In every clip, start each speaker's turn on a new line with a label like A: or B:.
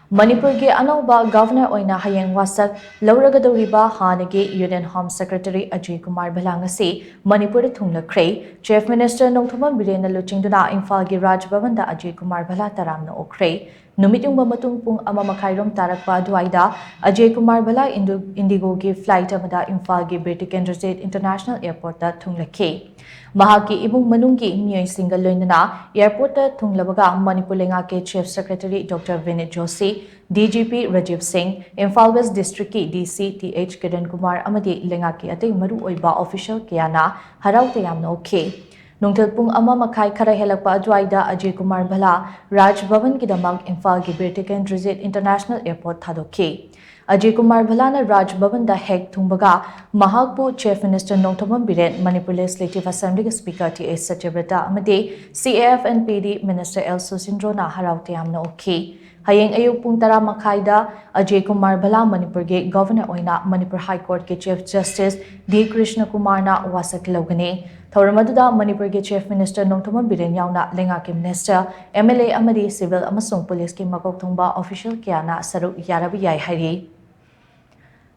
A: Manipur ke Anouba Governor Oina Hayeng Wasak, Louragadouriba hannagi Union Home Secretary Ajay Kumar Bhalla Ngasi Manipur Da Thunglakhre, Chief Minister Nongthombam Biren luchingduna Imphal ke Bhavan da Ajay Kumar Bhalla taramna okkhre. Numit yung mamatong pung ama makhairom tarakpa aduaida Ajay Kumar Bhalla Indigo ke flight amada Imphal ke British Transit International Airport da Thunglakhe. Mahaki ibung manungki miyoi single loinana airport da thunglabaga Manipur ke Chief Secretary Dr. Vinit Joshi, DGP Rajiv Singh, Imphal West District ki DC TH Kiran Kumar amadi lenga ki atay maru oiba official kayana haraw tayamna okhe. Nungtil pung ama makai khara helakpa adwaida Ajay Kumar Bhalla Raj Bhavan ki damag Imphal ki British Transit International Airport thadokhe. Ajay Kumar Bhalla na Raj Bhavan da hek thungbaga Mahakpu Chief Minister Nongthombam Biren, Manipur Legislative Assembly Speaker T.A. Satyavrata amadi CAF&PD Minister L. Susindro na haraw tayamna okhe. Hayeng ayuk pung tara makaida Ajay Kumar Bhalla Manipur ke Governor Oina Manipur High Court ke Chief Justice D. Krishna Kumar na Wasak lawgani. Thawramaduda Manipur ke Chief Minister Nongthombam Biren yauna lenga ke Minister, MLA amadi Civil amasung Police ke makok thongba official kayana saruk yarabi yai hari.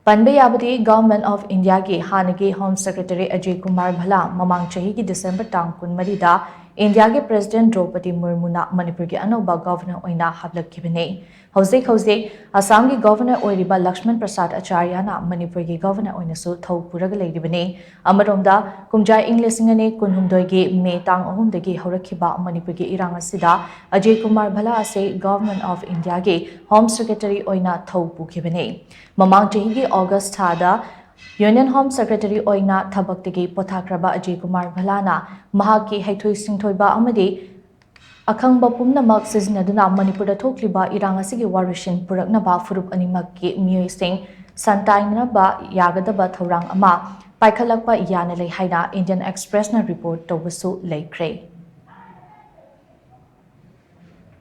A: Panbayabadi Government of India ki hannagi Home Secretary Ajay Kumar Bhalla mamang chahi ki December tang 13 India ke President Draupadi Murmu na Manipur ke Anouba Governor Oina hablakibane. Hauzik Assam ki Governor Oiriba Lakshman Prasad Acharya na Manipur ke Governor Oina su thau puraga leiribane. Amaromda kumjai Englishingane kunhumdoi ge May tang 3 dagi haurakhiba Manipur ke irang asida Ajay Kumar Bhalla ase Government of India ke Home Secretary Oina thau pukibane. Mamang chahi ki August thada Union Home Secretary Oina Thabaktagi Pothakraba Ajay Kumar Bhalla na mahaki haithoi singthoiba amadi akhangba pumnamak sizinaduna Manipur da thokliba irang asigi warishin puraknaba furup animak ki miyoi sing santainaba yagadaba thorang ama paikhalakpa yana lei haina Indian Express na report tobusu leikre.